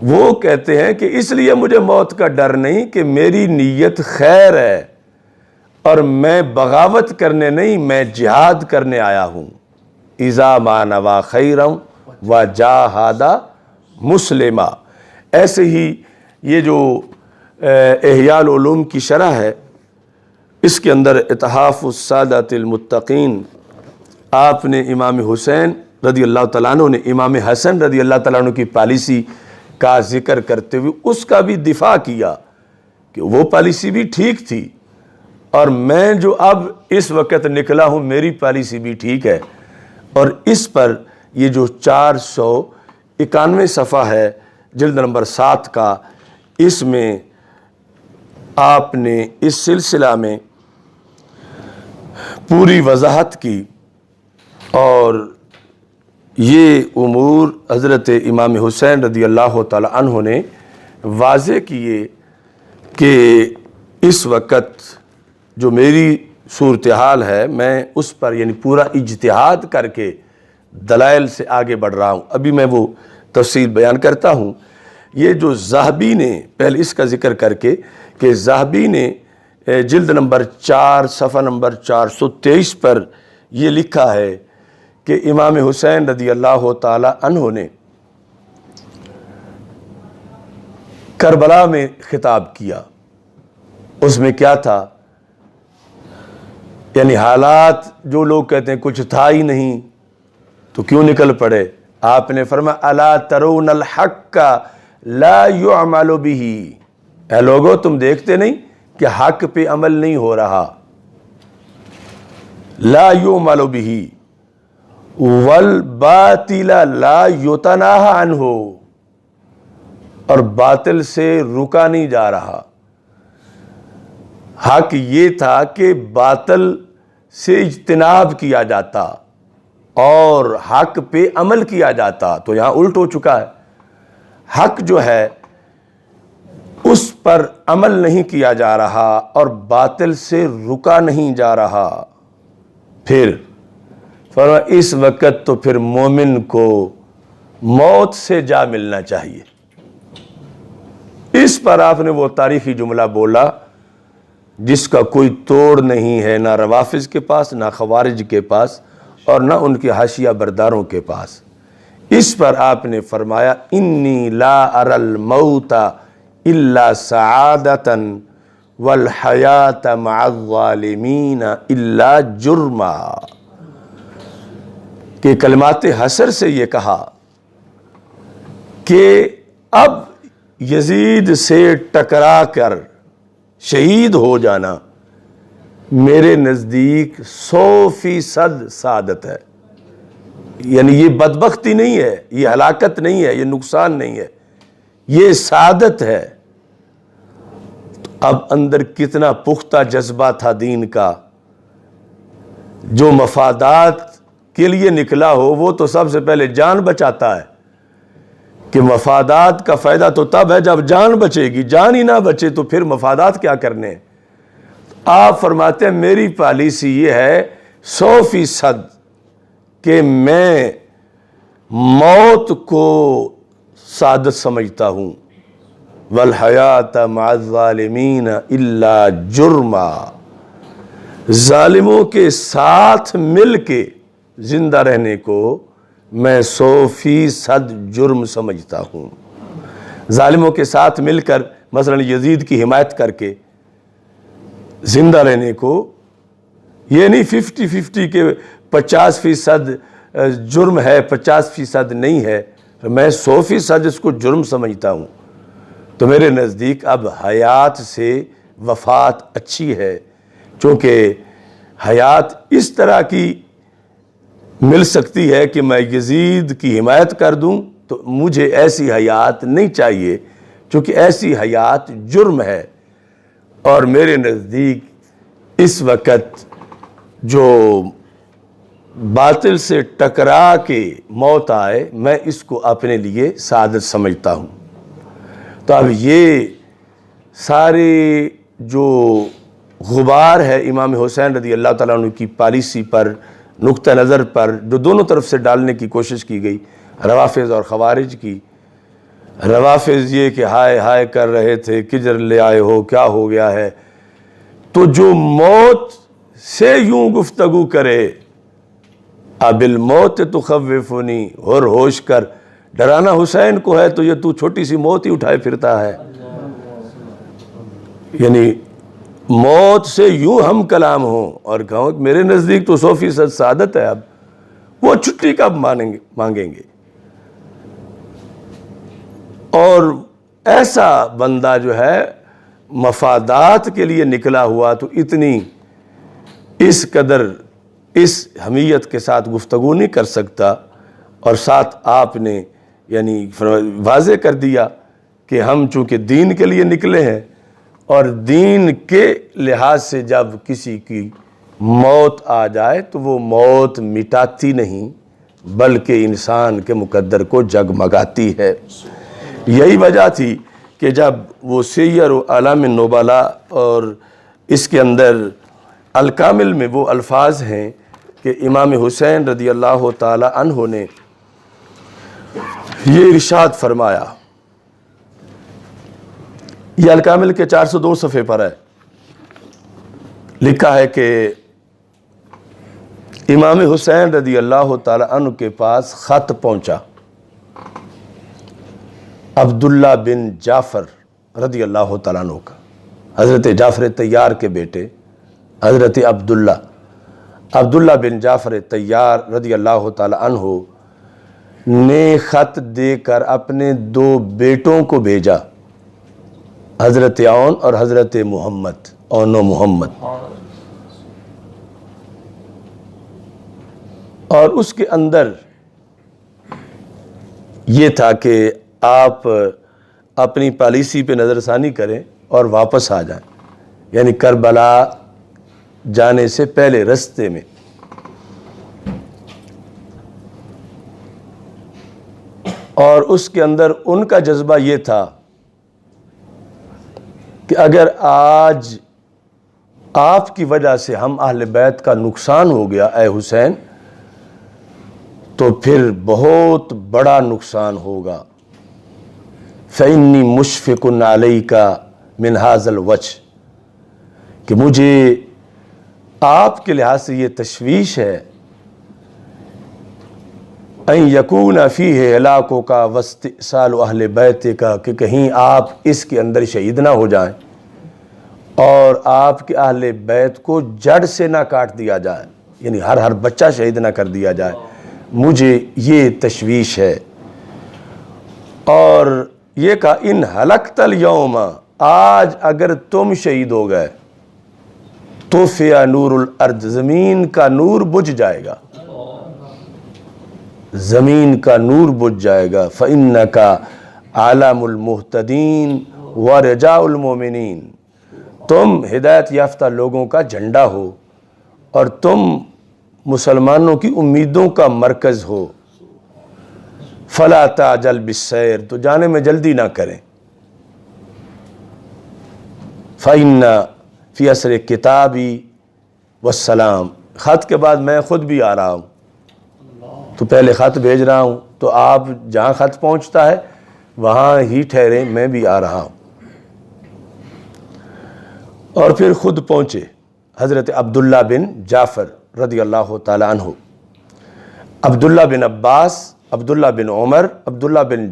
وہ کہتے ہیں کہ اس لیے مجھے موت کا ڈر نہیں کہ میری نیت خیر ہے اور میں بغاوت کرنے نہیں، میں جہاد کرنے آیا ہوں۔ اذا ما نوا خیرا وجاہد مسلما۔ ایسے ہی یہ جو احیاء العلوم کی شرح ہے، اس کے اندر اتحاف السادۃ المتقین، آپ نے امام حسین رضی اللہ تعالیٰ عنہ نے امام حسن رضی اللہ تعالیٰ عنہ کی پالیسی کا ذکر کرتے ہوئے اس کا بھی دفاع کیا کہ وہ پالیسی بھی ٹھیک تھی، اور میں جو اب اس وقت نکلا ہوں میری پالیسی بھی ٹھیک ہے۔ اور اس پر یہ جو 491 صفحہ ہے جلد نمبر 7 کا، اس میں آپ نے اس سلسلہ میں پوری وضاحت کی، اور یہ امور حضرت امام حسین رضی اللہ تعالی عنہ نے واضح کیے کہ اس وقت جو میری صورتحال ہے میں اس پر یعنی پورا اجتہاد کر کے دلائل سے آگے بڑھ رہا ہوں۔ ابھی میں وہ تفصیل بیان کرتا ہوں۔ یہ جو ذہبی نے، پہلے اس کا ذکر کر کے کہ ذہبی نے جلد نمبر 4 صفحہ نمبر 423 پر یہ لکھا ہے کہ امام حسین رضی اللہ تعالی عنہ نے کربلا میں خطاب کیا۔ اس میں کیا تھا؟ یعنی حالات جو لوگ کہتے ہیں کچھ تھا ہی نہیں تو کیوں نکل پڑے؟ آپ نے فرمایا الا ترون الحق لا يعمل به، اے لوگو تم دیکھتے نہیں کہ حق پہ عمل نہیں ہو رہا، لا يعمل به والباطل لا يتناهى عنہ، اور باطل سے رکا نہیں جا رہا۔ حق یہ تھا کہ باطل سے اجتناب کیا جاتا اور حق پہ عمل کیا جاتا، تو یہاں الٹ ہو چکا ہے۔ حق جو ہے اس پر عمل نہیں کیا جا رہا اور باطل سے رکا نہیں جا رہا۔ پھر فرمایا اس وقت تو پھر مومن کو موت سے جا ملنا چاہیے۔ اس پر آپ نے وہ تاریخی جملہ بولا جس کا کوئی توڑ نہیں ہے، نہ روافض کے پاس، نہ خوارج کے پاس، اور نہ ان کے حاشیہ برداروں کے پاس۔ اس پر آپ نے فرمایا انی لا اری الموت الا سعادتا والحیات مع الظالمین الا جرما، کہ کلمات حسر سے یہ کہا کہ اب یزید سے ٹکرا کر شہید ہو جانا میرے نزدیک 100% سعادت ہے۔ یعنی یہ بدبختی نہیں ہے، یہ ہلاکت نہیں ہے، یہ نقصان نہیں ہے، یہ سعادت ہے۔ اب اندر کتنا پختہ جذبہ تھا دین کا، جو مفادات کے لیے نکلا ہو وہ تو سب سے پہلے جان بچاتا ہے، کہ مفادات کا فائدہ تو تب ہے جب جان بچے گی، جان ہی نہ بچے تو پھر مفادات کیا کرنے۔ آپ فرماتے ہیں میری پالیسی یہ ہے 100% کہ میں موت کو سعادت سمجھتا ہوں، والحیات مع الظالمین الا جرما، ظالموں کے ساتھ مل کے زندہ رہنے کو میں 100% جرم سمجھتا ہوں۔ ظالموں کے ساتھ مل کر مثلا یزید کی حمایت کر کے زندہ رہنے کو، یہ نہیں 50-50 کے 50% جرم ہے 50% نہیں ہے، میں 100% اس کو جرم سمجھتا ہوں۔ تو میرے نزدیک اب حیات سے وفات اچھی ہے، چونکہ حیات اس طرح کی مل سکتی ہے کہ میں یزید کی حمایت کر دوں، تو مجھے ایسی حیات نہیں چاہیے، چونکہ ایسی حیات جرم ہے۔ اور میرے نزدیک اس وقت جو باطل سے ٹکرا کے موت آئے، میں اس کو اپنے لیے سعادت سمجھتا ہوں۔ تو اب یہ سارے جو غبار ہے امام حسین رضی اللہ تعالیٰ عنہ کی پالیسی پر، نقطہ نظر پر، جو دونوں طرف سے ڈالنے کی کوشش کی گئی، روافض اور خوارج کی، روافض یہ کہ ہائے ہائے کر رہے تھے، کجر لے آئے ہو، کیا ہو گیا ہے؟ تو جو موت سے یوں گفتگو کرے، اب الموت تخوفنی، ہوش کر، ڈرانا حسین کو ہے تو یہ تو چھوٹی سی موت ہی اٹھائے پھرتا ہے۔ یعنی موت سے یوں ہم کلام ہوں اور کہوں کہ میرے نزدیک تو 100% سعادت ہے، اب وہ چھٹی کب مانگیں گے؟ اور ایسا بندہ جو ہے مفادات کے لیے نکلا ہوا تو اتنی اس قدر اس حمیت کے ساتھ گفتگو نہیں کر سکتا۔ اور ساتھ آپ نے یعنی واضح کر دیا کہ ہم چونکہ دین کے لیے نکلے ہیں، اور دین کے لحاظ سے جب کسی کی موت آ جائے تو وہ موت مٹاتی نہیں بلکہ انسان کے مقدر کو جگمگاتی ہے۔ یہی وجہ تھی کہ جب وہ سیر و اعلام النبلاء اور اس کے اندر الکامل میں وہ الفاظ ہیں کہ امام حسین رضی اللہ تعالی عنہ نے یہ ارشاد فرمایا، یہ الکامل کے 402 صفحے پر ہے، لکھا ہے کہ امام حسین رضی اللہ تعالی عنہ کے پاس خط پہنچا عبداللہ بن جعفر رضی اللہ تعالیٰ عنہ کا، حضرت جعفر طیار کے بیٹے حضرت عبداللہ بن جعفر طیار رضی اللہ تعالیٰ عنہ نے خط دے کر اپنے 2 بیٹوں کو بھیجا، حضرت عون اور حضرت محمد، عون و محمد، اور اس کے اندر یہ تھا کہ آپ اپنی پالیسی پہ نظر ثانی کریں اور واپس آ جائیں، یعنی کربلا جانے سے پہلے رستے میں۔ اور اس کے اندر ان کا جذبہ یہ تھا کہ اگر آج آپ کی وجہ سے ہم اہل بیت کا نقصان ہو گیا اے حسین، تو پھر بہت بڑا نقصان ہوگا۔ فَإِنِّي مُشْفِقٌ عَلَيْكَ مِنْ هَذَا الْوَجْهِ، کہ مجھے آپ کے لحاظ سے یہ تشویش ہے، أَن يَكُونَ فِيهِ هِلَاكُكَ وَاسْتِئْصَالُ أَهْلِ بَيْتِكَ، کہ کہیں آپ اس کے اندر شہید نہ ہو جائیں اور آپ کے اہل بیت کو جڑ سے نہ کاٹ دیا جائے، یعنی ہر بچہ شہید نہ کر دیا جائے، مجھے یہ تشویش ہے۔ اور یہ کہا ان ہلکت اليوم، آج اگر تم شہید ہو گئے تو فیا نور الارض، زمین کا نور بجھ جائے گا، زمین کا نور بجھ جائے گا۔ فإنک عالم المہتدین ورجاء المؤمنین، تم ہدایت یافتہ لوگوں کا جھنڈا ہو اور تم مسلمانوں کی امیدوں کا مرکز ہو۔ فلا تعجل بالسیر، تو جانے میں جلدی نہ کریں۔ فإن فی اثر کتابی والسلام، خط کے بعد میں خود بھی آ رہا ہوں، تو پہلے خط بھیج رہا ہوں، تو آپ جہاں خط پہنچتا ہے وہاں ہی ٹھہریں، میں بھی آ رہا ہوں۔ اور پھر خود پہنچے حضرت عبداللہ بن جعفر رضی اللہ تعالی عنہ، عبداللہ بن عباس، عبداللہ بن عمر، عبداللہ بن